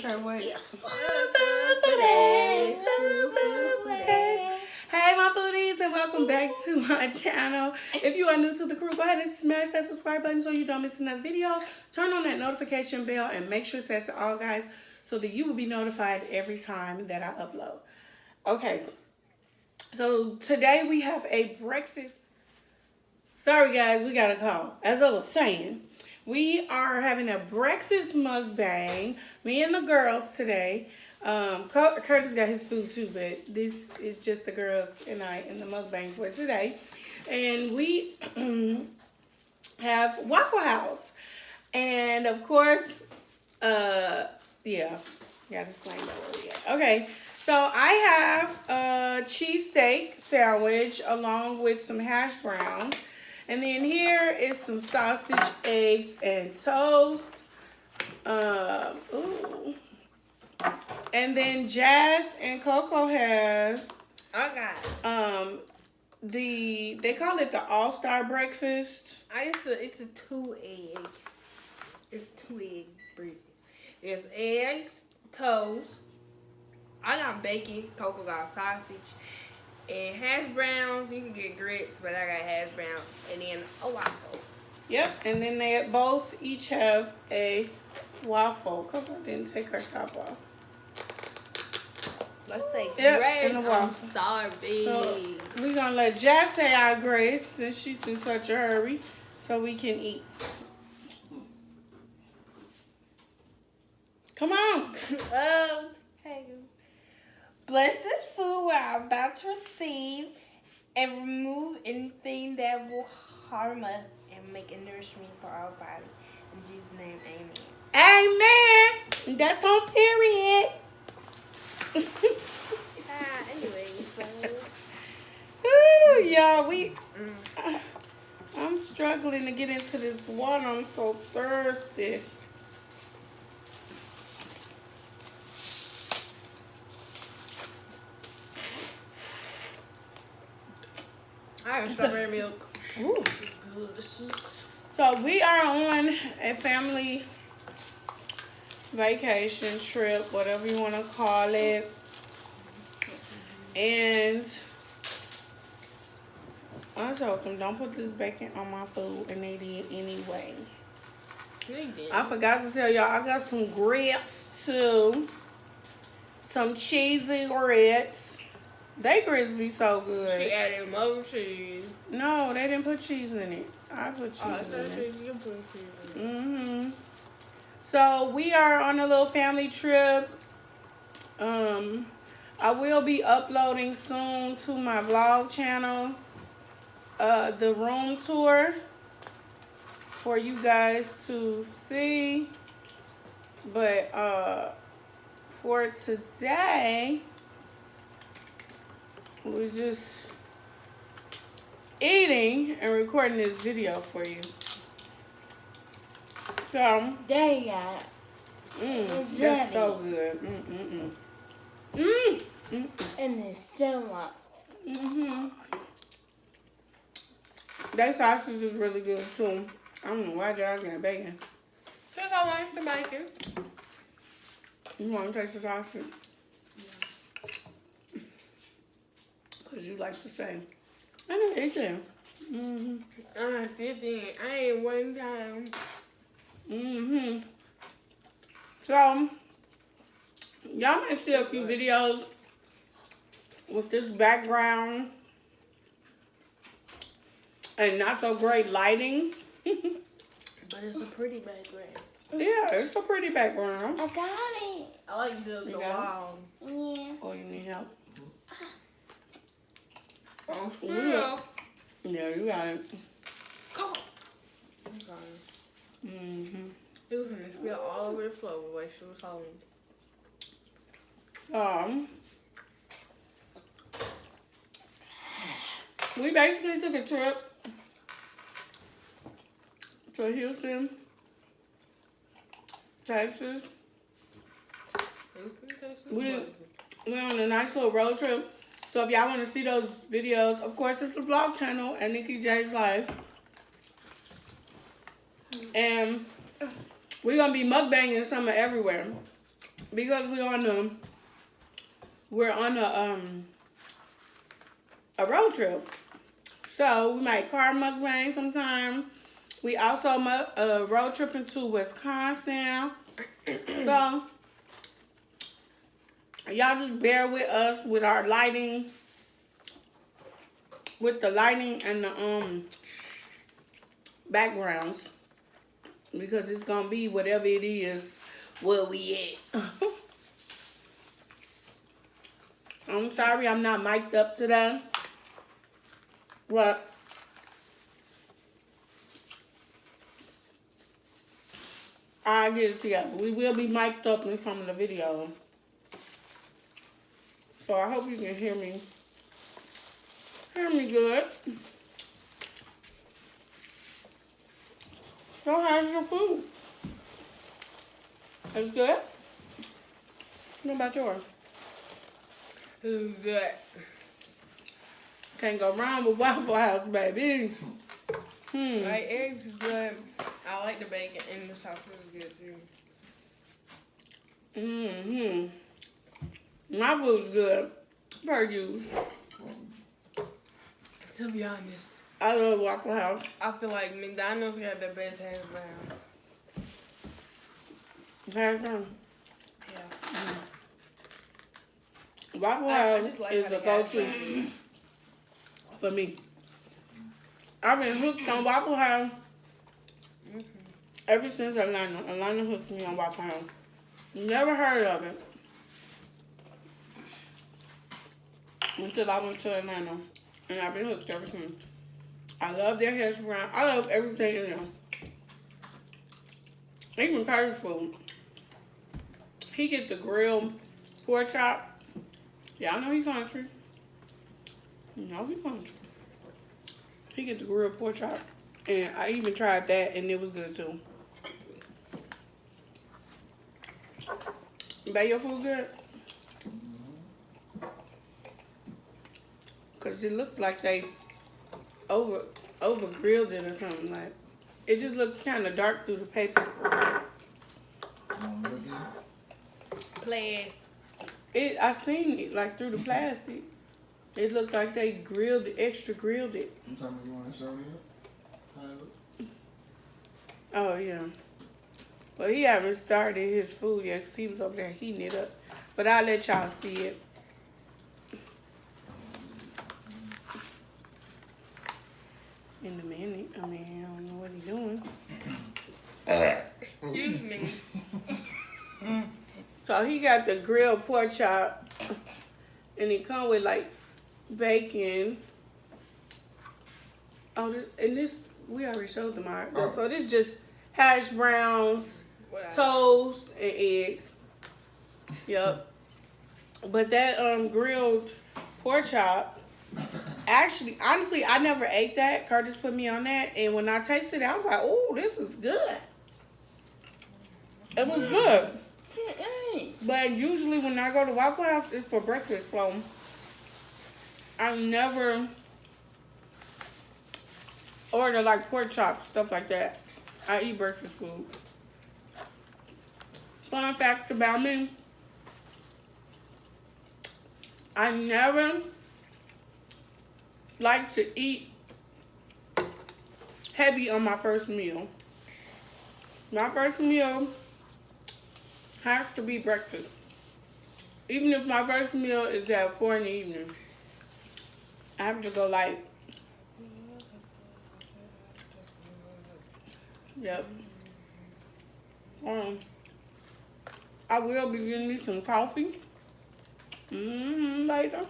Okay, wait. Yes. Hey, my foodies, and welcome back to my channel. If you are new to the crew, go ahead and smash that subscribe button so you don't miss another video. Turn on that notification bell and make sure it's set to all, guys, so that you will be notified every time that I upload. Okay, so today we have a breakfast. Sorry, guys, we got a call. As I was saying, we are having a breakfast mukbang. Me and the girls today. Curtis got his food too, but this is just the girls and I in the mukbang for today. And we have Waffle House. And of course, yeah, gotta explain that where we at. Okay, so I have a cheesesteak sandwich along with some hash browns. And then here is some sausage, eggs, and toast. Ooh. And then Jazz and Coco have they call it the All-Star breakfast. It's a 2-egg. It's 2-egg breakfast. There's eggs, toast. I got bacon. Coco got sausage. And hash browns. You can get grits, but I got hash browns. And then a waffle. Yep, and then they both each have a waffle. Coco didn't take her top off. Let's say Yep, great. and a I'm waffle. starving. So we're gonna let Jazz say our grace since she's in such a hurry, so we can eat. Come on. Hey. Bless this food we're about to receive and remove anything that will harm us and make a nourishment for our body. In Jesus' name, amen. Amen. That's on period. Anyway, Ooh, y'all, I'm struggling to get into this water. I'm so thirsty. I have strawberry milk. Ooh. This is good. So we are on a family vacation trip, whatever you want to call it. And I told them, don't put this bacon on my food, and they did anyway. They did. I forgot to tell y'all, I got some grits too. Some cheesy grits. They grits be so good. She added more cheese. No, they didn't put cheese in it. I put cheese in it. You put cheese in it. So we are on a little family trip. I will be uploading soon to my vlog channel the room tour for you guys to see. But for today, we're just eating and recording this video for you. So, There you got that's so good. And it's similar. That sausage is really good too. I don't know why y'all got bacon. Because I like the bacon. You want to taste the sausage? Because you like to say, I don't eat them. I did it. I ate one time. So, y'all might see a few videos with this background and not so great lighting. But it's a pretty background. Yeah, it's a pretty background. I got it. I like the wall. Yeah. Oh, you need help? Oh, Yeah. Yeah, you got it. Come on. It was gonna spill all over the floor the way she was holding. We basically took a trip to Houston, Texas. We're on a nice little road trip. So if y'all want to see those videos, of course, it's the vlog channel at Nikki J's Life. And we're going to be mukbanging summer everywhere. because we're on a road trip. So we might car mukbang sometime. We also road tripping to Wisconsin. So y'all just bear with us with our lighting, with the lighting and the backgrounds, because it's gonna be whatever it is where we at. I'm sorry I'm not mic'd up today, but I'll get it together. We will be mic'd up in some of the video, so I hope you can hear me good. So how's your food? It's good? What about yours? It's good. Can't go wrong with Waffle House, baby. Like, eggs is good. I like the bacon and the sausage is good too. My food's good. Per juice. To be honest, I love Waffle House. I feel like McDonald's got the best hash brown. Hash brown. Yeah. Waffle I House just like is how a they got go-to it. for me. I've been hooked on Waffle House ever since Atlanta. Atlanta hooked me on Waffle House. Never heard of it until I went to Atlanta, and I've been hooked ever since. I love their hash brown. I love everything in them. Even Curtis food. He gets the grilled pork chop. Y'all know he's country. You know he's country. He gets the grilled pork chop. And I even tried that, and it was good too. Babe, your food good? Cause it looked like they over grilled it or something. Like it just looked kind of dark through the paper. Play. I seen it like through the plastic. It looked like they grilled it, extra grilled it. You talking about you want to show me it? Oh yeah. Well, he haven't started his food yet because he was over there heating it up. But I'll let y'all see it. In a minute. I mean, I don't know what he's doing. Excuse me. So he got the grilled pork chop, and it come with like bacon. Oh, and this we already showed them our. Oh. So this just hash browns, toast, and eggs. Yep. But that grilled pork chop, actually, honestly, I never ate that. Curtis put me on that, and when I tasted it, I was like, "Oh, this is good." It was good. But usually when I go to Waffle House, it's for breakfast, so I never order like pork chops, stuff like that. I eat breakfast food. Fun fact about me, I never like to eat heavy on my first meal. My first meal has to be breakfast. Even if my first meal is at 4 in the evening, I have to go light. Yep. I will be getting me some coffee. Later.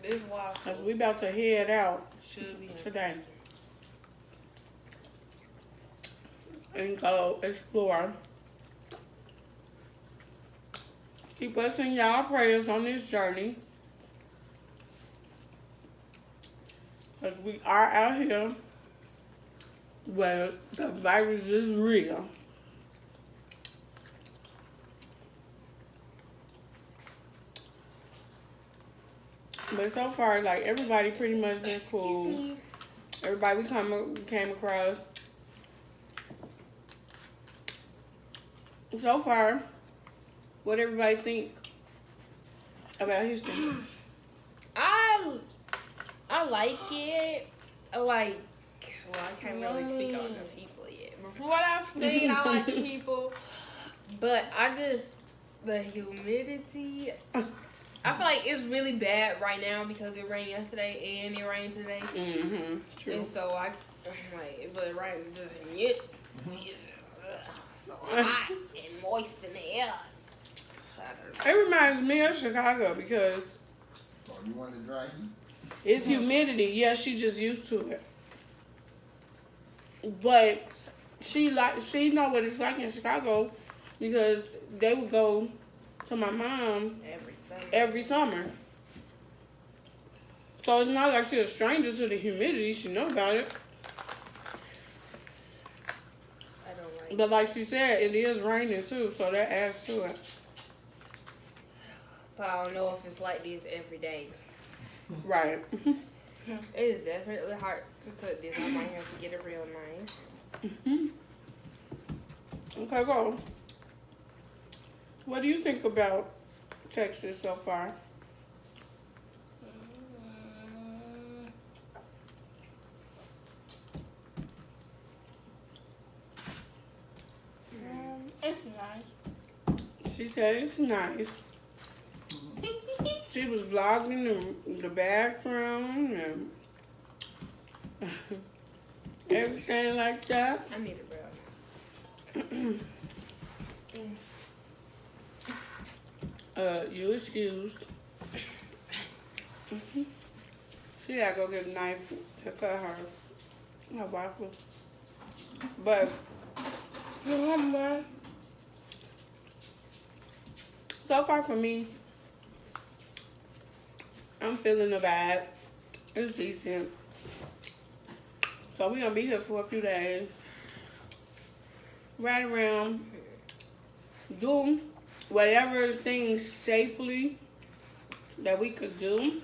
This waffle Cause we about to head out should be today and go explore. Keep us in y'all prayers on this journey. Cause we are out here where the virus is real. But so far, like, everybody pretty much been cool. Everybody we came across so far, what everybody think about Houston? I like it. Well, I can't really speak on the people yet. But from what I've seen, I like the people. But the humidity, I feel like it's really bad right now because it rained yesterday and it rained today. Mm-hmm. True. And so I'm like, but it rained doesn't yet. It's so hot and moist in the air. It reminds me of Chicago because Oh, you want to dry heat? it's humidity. Yeah, she just used to it. But she know what it's like in Chicago because they would go to my mom every summer. So it's not like she's a stranger to the humidity. She know about it. I don't like it. But like she said, it is raining too, so that adds to it. So I don't know if it's like this every day. Right. It is definitely hard to cook this. I might have to get it real nice. Okay, go. What do you think about Texas so far? It's nice. She said it's nice. She was vlogging the bathroom and everything like that. I need it real nice. You excused. She had to go get a knife to cut her waffle. But so far for me, I'm feeling the vibe. It's decent. So we're gonna be here for a few days. Right around, do whatever things safely that we could do.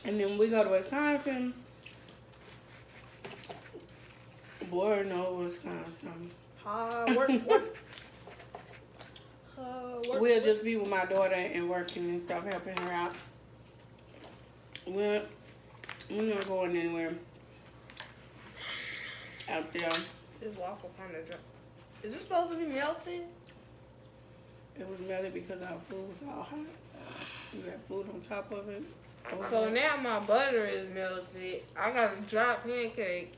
And then we go to Wisconsin. Boy, no, Wisconsin. Hard work. We'll just be with my daughter and working and stuff, helping her out. We're not going anywhere out there. This waffle kind of dry. Is this supposed to be melted? It was melted because our food was all hot. We got food on top of it. So now my butter is melted. I got a dry pancake.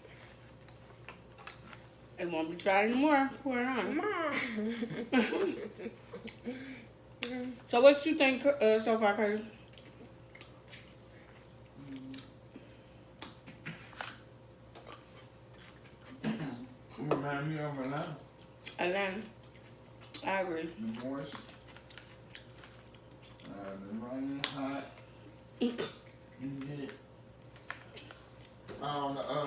It won't be dry anymore. Pour it on. Mom. So what you think so far, Curtis? Remind me of Atlanta. Atlanta. I agree. The moist. The rain, hot. You get the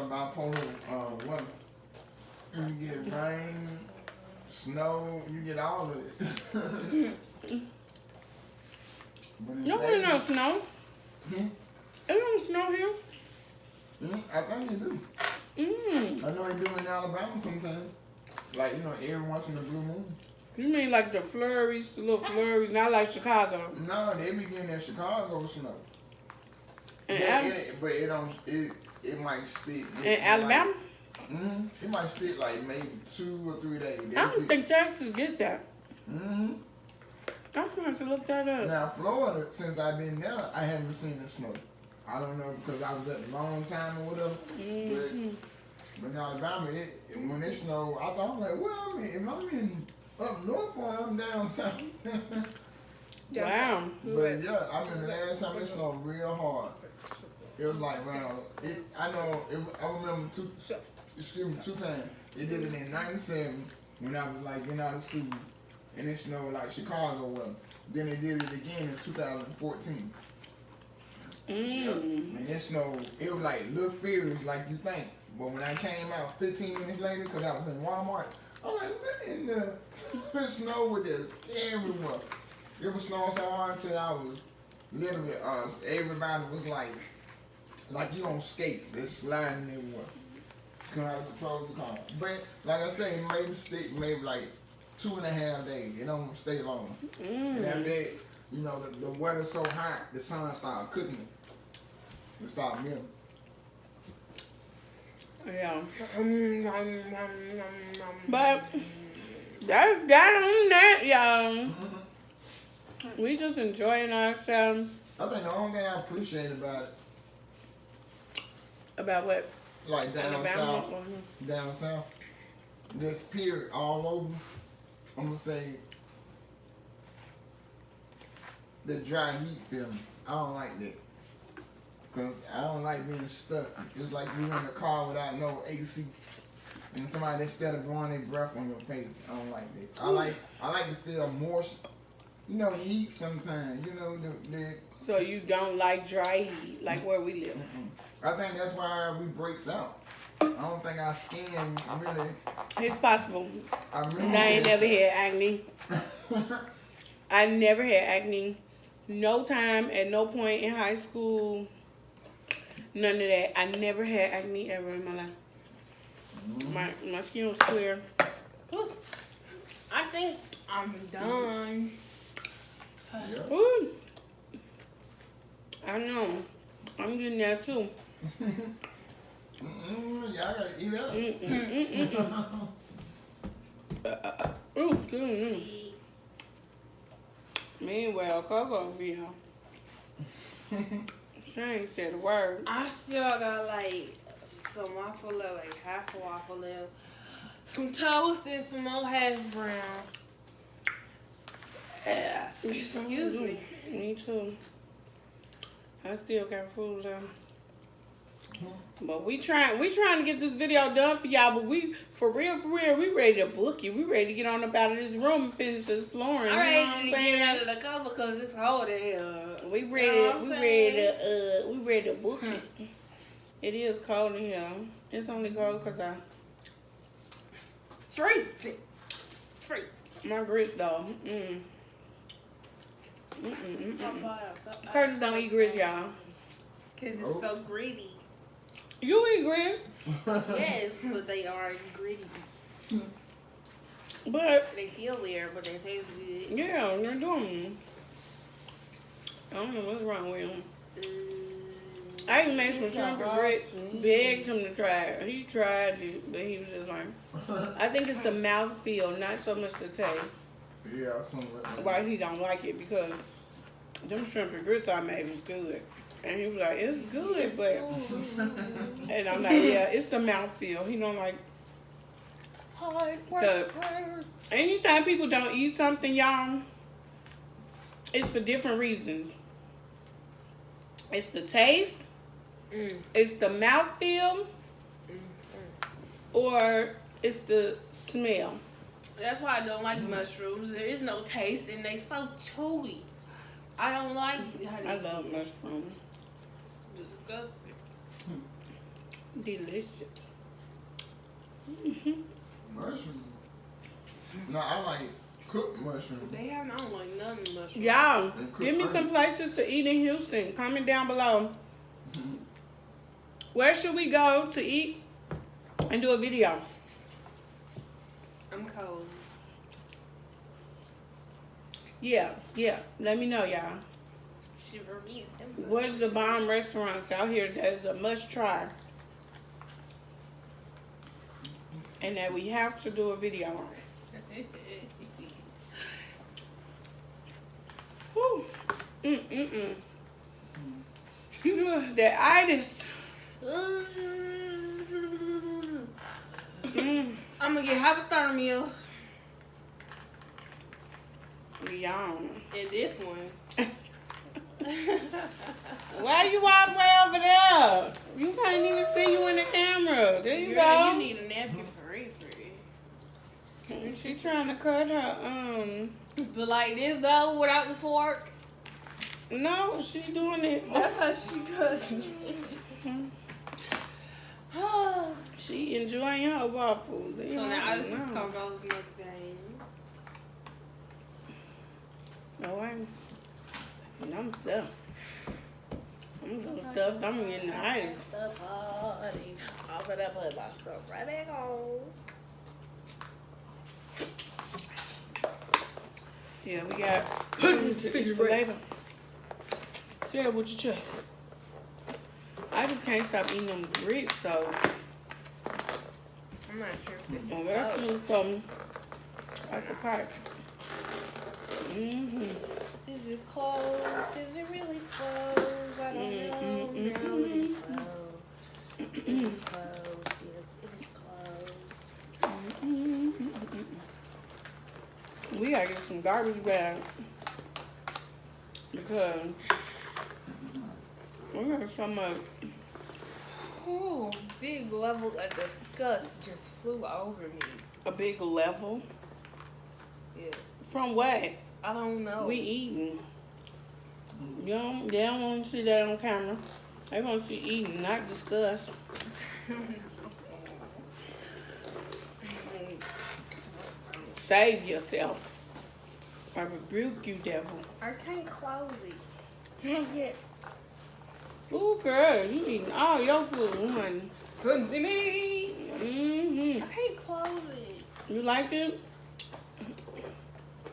bipolar weather. You get rain, snow, you get all of it. No, it don't snow. It don't snow here. I think they do. I know they do in Alabama sometimes. Like, every once in a blue moon. You mean like the flurries, the little flurries, not like Chicago? No, they be getting that Chicago snow. And But it don't. It might stick. in Alabama? It might stick like maybe 2 or 3 days. I don't think Texas get that. I'm going to look that up. Now, Florida, since I've been there, I haven't seen the snow. I don't know because I was there a long time or whatever. But in Alabama, when it snowed, I thought, like, well, I mean, if I'm in up north or I'm down south. Wow. But yeah, I remember last time it snowed real hard. It was like around, I remember 2 times. It did it in 97 when I was like getting out of school. And it snowed like Chicago weather. Then they did it again in 2014. And it snowed, it was like little furious like you think. But when I came out 15 minutes later, because I was in Walmart, I was like, what in the snow with this everywhere. It was snowing so hard until I was literally, everybody was like you on skates, it's sliding everywhere. Couldn't have control the car. But like I say, maybe stick maybe like 2.5 days. It don't stay long. And after that, you know, the weather's so hot, the sun start cooking it. It start melting. Yeah. But that's that on that, y'all. We just enjoying ourselves. I think the only thing I appreciate about it, About what? like down Alabama? south, this period all over, I'm gonna say the dry heat feeling. I don't like that. Cause I don't like being stuffy. It's like you in the car without no AC. And somebody instead of blowing their breath on your face. I don't like that. I like to feel more, you know, heat sometimes. You know, So you don't like dry heat, like where we live? I think that's why we breaks out. I don't think our skin really. It's possible. I ain't never had acne. I never had acne. No time, at no point in high school. None of that. I never had acne ever in my life. My skin was clear. Ooh, I think I'm done. Yeah. Ooh. I know. I'm getting that too. Y'all gotta eat up. Ooh, excuse me. Meanwhile, Coco be on. She ain't said a word. I still got like some waffle left, like half a waffle left, some toast and some more hash brown. Excuse me. Me too. I still got food left. But we trying to get this video done for y'all. But we, for real, we ready to book it. We ready to get on up out of this room and finish exploring. I'm ready to get out of the cover because it's cold in here. We ready to book it. It is cold in here. It's only cold because I freeze. Cause it's so gritty. You eat grits, Yes, but they are gritty. but They feel weird, but they taste good. yeah, they're doing. I don't know what's wrong with him. I even made some shrimp and grits, begged him to try it. He tried it, but he was just like, I think it's the mouthfeel, not so much the taste. Yeah, something like that. Why he don't like it, because them shrimp and grits I made was good. And he was like, it's good, but... And I'm like, yeah, it's the mouthfeel. He don't like... Hard work. Anytime people don't eat something, y'all, it's for different reasons. It's the taste, it's the mouthfeel, or it's the smell. That's why I don't like mushrooms. There is no taste and they so chewy. I don't like I love mushrooms. Disgusting. Delicious. Mushroom. No, I like cooked mushrooms. They have, I don't like none of the mushrooms. Y'all, give me some places to eat in Houston. Comment down below. Where should we go to eat and do a video? I'm cold. Yeah. Let me know, y'all. Shiver me. What's the bomb restaurants out here that is a must try? And that we have to do a video on. Whew. That itis. I'm gonna get hypothermia. Yum. And this one. Why you all the way over there? You can't even see you in the camera. There you go. You need a napkin for real. She trying to cut her But like this though, without the fork. No, she doing it. That's how she does it. She enjoying her waffles. So now I just COCO's mukbang. No, I'm stuffed. I'm so stuffed. I'm getting the itis. The party. I'm gonna put my stuff right back on. Yeah, we got fish for later. Yeah, what you check? I just can't stop eating them grits though. I'm not sure if this is Oh, that's closed. just something like a pipe. Mm-hmm. Is it closed? Is it really closed? I don't know. No, it is closed. It is closed. Yes, it is closed. We gotta get some garbage bags because we got so much. Ooh, big level of disgust just flew over me. A big level. Yeah. From what? I don't know. We eating. They don't want to see that on camera. They want to see eating, not disgust. Save yourself. I rebuke you, devil. I can't close it. Not yet. Ooh, girl, you eating all your food, honey. Couldn't see me. Mm-hmm. I can't close it. You like it?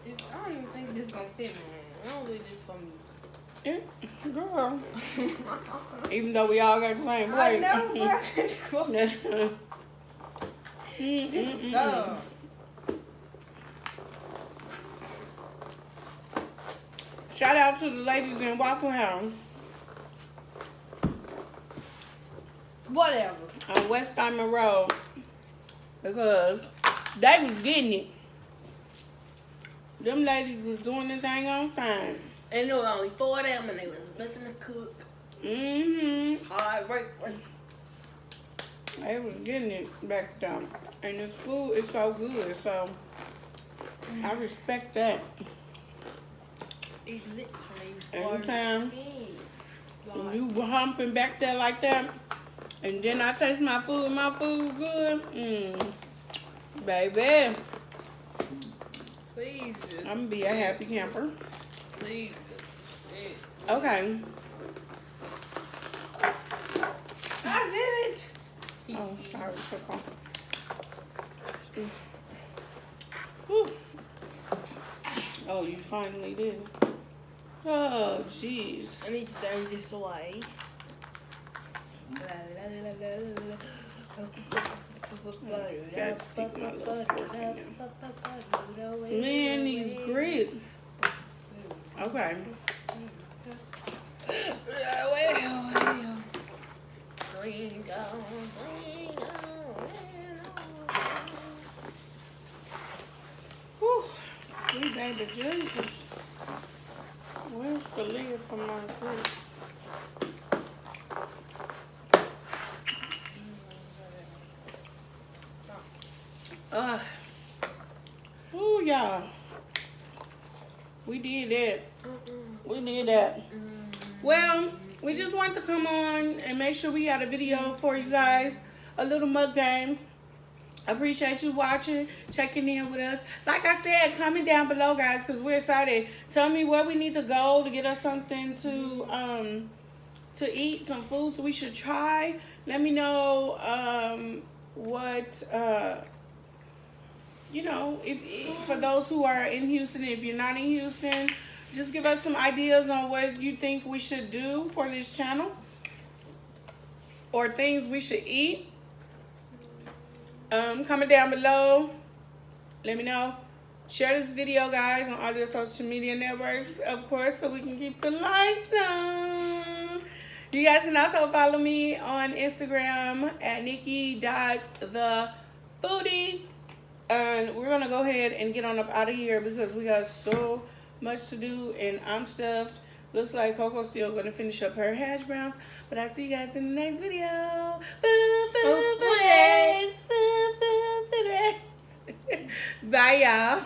I don't even think this gonna fit, man. I don't think this for me. Yeah, girl. Even though we all got the same I plate. know, but I can't close it. This is dumb. Shout out to the ladies in Waffle House Whatever. on West Diamond Road because they was getting it. Them ladies was doing the thing on time. And there was only 4 of them, and they was missing the cook. Mm-hmm. All right, right. They was getting it back down. And this food is so good, so I respect that. It literally Every time was you humping back there like that, and then I taste my food good, baby, Please, just, I'm gonna be a happy camper. please. Okay. I did it. Oh, sorry, Coco. Whew. Oh, you finally did it. Oh, jeez. I need to throw this away. Gotta stick my little fork in there. Man, these grits. Okay. Whew. Sweet baby Jesus. Where's the lid for my grits? Ooh, y'all. We did that. We did that. Well, we just wanted to come on and make sure we got a video for you guys. A little mukbang. Appreciate you watching, checking in with us. Like I said, comment down below, guys, because we're excited. Tell me where we need to go to get us something to eat, some food so we should try. Let me know you know, if for those who are in Houston, if you're not in Houston, just give us some ideas on what you think we should do for this channel or things we should eat. Comment down below. Let me know. Share this video, guys, on all your social media networks, of course, so we can keep the lights on. You guys can also follow me on Instagram at Nikki.thefoodie. And we're gonna go ahead and get on up out of here because we got so much to do and I'm stuffed. Looks like Coco's still gonna finish up her hash browns. But I'll see you guys in the next video. Bye, y'all.